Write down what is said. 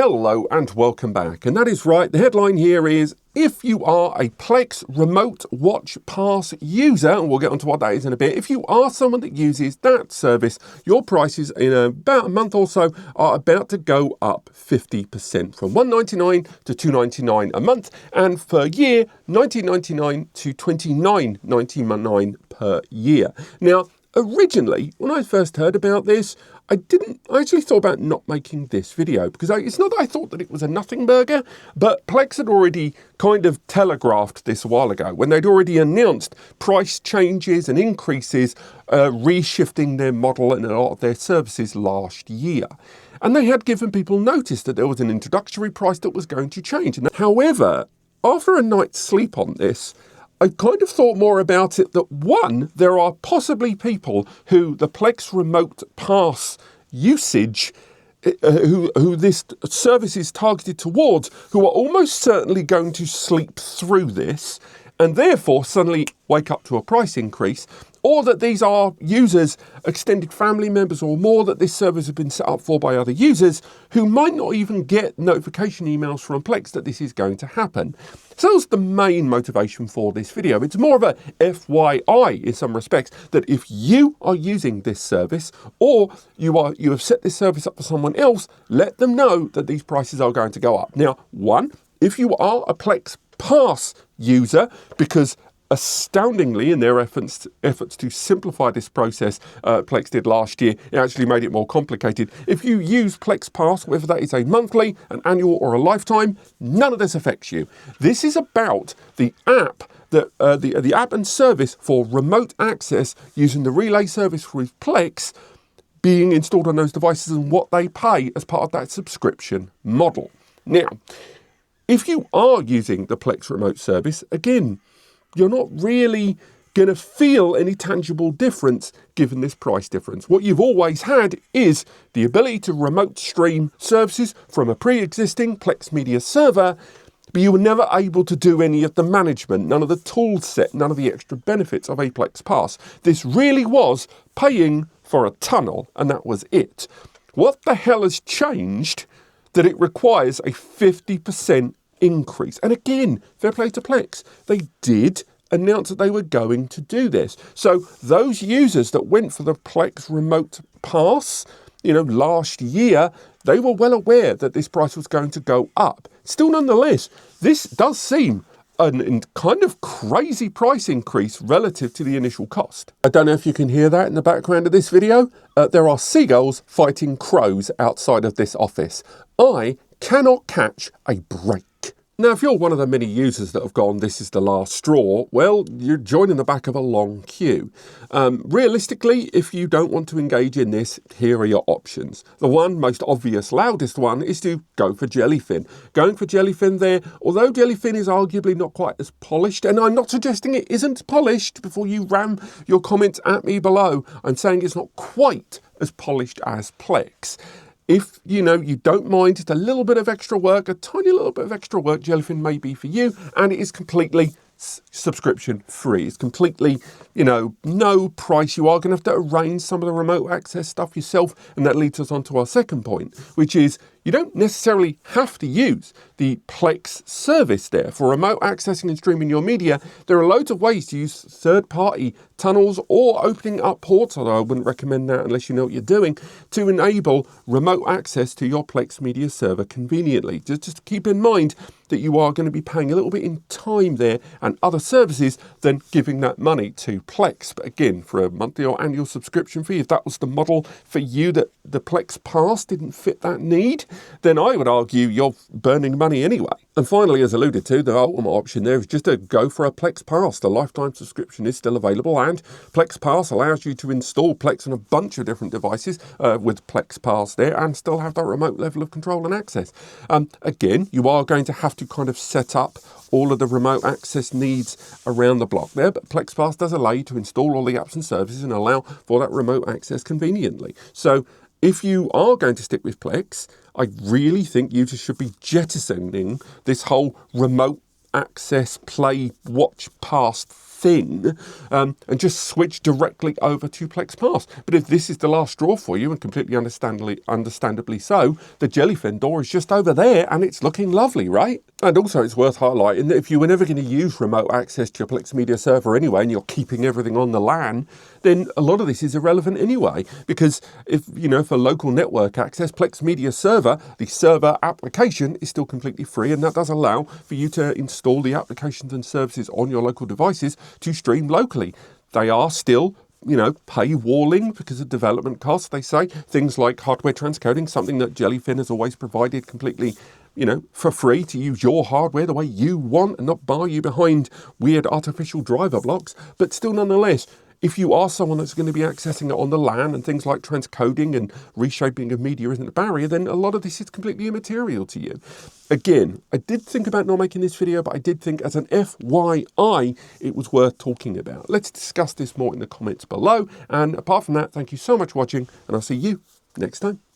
Hello and welcome back. And that is right, the headline here is, if you are a Plex Remote Watch Pass user, and we'll get onto what that is in a bit, if you are someone that uses that service, your prices in about a month or so are about to go up 50%, from $1.99 to $2.99 a month, and per year, $19.99 to $29.99 per year. Now, originally, when I first heard about this, I actually thought about not making this video because it's not that I thought that it was a nothing burger, but Plex had already kind of telegraphed this a while ago when they'd already announced price changes and increases, reshifting their model and a lot of their services last year. And they had given people notice that there was an introductory price that was going to change. However, after a night's sleep on this, I kind of thought more about it that, one, there are possibly people who the Plex Remote Pass usage, who this service is targeted towards, who are almost certainly going to sleep through this and therefore suddenly wake up to a price increase, or that these are users, extended family members or more, that this service has been set up for by other users who might not even get notification emails from Plex that this is going to happen. So that's the main motivation for this video. It's more of a FYI in some respects, that if you are using this service or you have set this service up for someone else, let them know that these prices are going to go up. Now, one, if you are a Plex Pass user, because astoundingly, in their efforts to simplify this process, Plex did last year, it actually made it more complicated. If you use Plex Pass, whether that is a monthly, an annual or a lifetime, none of this affects you. This is about the app, the app and service for remote access using the relay service with Plex being installed on those devices and what they pay as part of that subscription model. Now, if you are using the Plex remote service, again, you're not really going to feel any tangible difference given this price difference. What you've always had is the ability to remote stream services from a pre-existing Plex media server, but you were never able to do any of the management, none of the tool set, none of the extra benefits of a Plex Pass. This really was paying for a tunnel, and that was it. What the hell has changed that it requires a 50% increase? And again, fair play to Plex. They did announce that they were going to do this. So those users that went for the Plex Remote Pass, last year, they were well aware that this price was going to go up. Still, nonetheless, this does seem a kind of crazy price increase relative to the initial cost. I don't know if you can hear that in the background of this video. There are seagulls fighting crows outside of this office. I cannot catch a break. Now, if you're one of the many users that have gone, this is the last straw, well, you're joining the back of a long queue. Realistically, if you don't want to engage in this, here are your options. The one most obvious, loudest one is to go for Jellyfin. Going for Jellyfin there, although Jellyfin is arguably not quite as polished, and I'm not suggesting it isn't polished before you ram your comments at me below. I'm saying it's not quite as polished as Plex. If, you don't mind just a little bit of extra work, a tiny little bit of extra work, Jellyfin may be for you, and it is completely subscription free. It's completely, no price. You are going to have to arrange some of the remote access stuff yourself, and that leads us on to our second point, which is you don't necessarily have to use the Plex service there for remote accessing and streaming your media. There are loads of ways to use third-party tunnels or opening up ports, although I wouldn't recommend that unless you know what you're doing, to enable remote access to your Plex media server conveniently. Just keep in mind that you are going to be paying a little bit in time there and other services than giving that money to Plex. But again, for a monthly or annual subscription fee, if that was the model for you, that the Plex Pass didn't fit that need, then I would argue you're burning money anyway. And finally, as alluded to, the ultimate option there is just to go for a Plex Pass. The lifetime subscription is still available, and Plex Pass allows you to install Plex on a bunch of different devices with Plex Pass there and still have that remote level of control and access. Again, you are going to have to kind of set up all of the remote access needs around the block there, but Plex Pass does allow you to install all the apps and services and allow for that remote access conveniently. So if you are going to stick with Plex, I really think you just should be jettisoning this whole remote access play watch pass thing and just switch directly over to Plex Pass. But if this is the last straw for you, and completely understandably so, the Jellyfin door is just over there and it's looking lovely, right? And also it's worth highlighting that if you were never going to use remote access to your Plex media server anyway, and you're keeping everything on the LAN, then a lot of this is irrelevant anyway, because if, for local network access, Plex media server, the server application is still completely free, and that does allow for you to install the applications and services on your local devices to stream locally. They are still paywalling because of development costs, they say. Things like hardware transcoding, something that Jellyfin has always provided completely, for free to use your hardware the way you want and not bar you behind weird artificial driver blocks. But still, nonetheless, if you are someone that's going to be accessing it on the LAN and things like transcoding and reshaping of media isn't a barrier, then a lot of this is completely immaterial to you. Again, I did think about not making this video, but I did think as an FYI, it was worth talking about. Let's discuss this more in the comments below. And apart from that, thank you so much for watching, and I'll see you next time.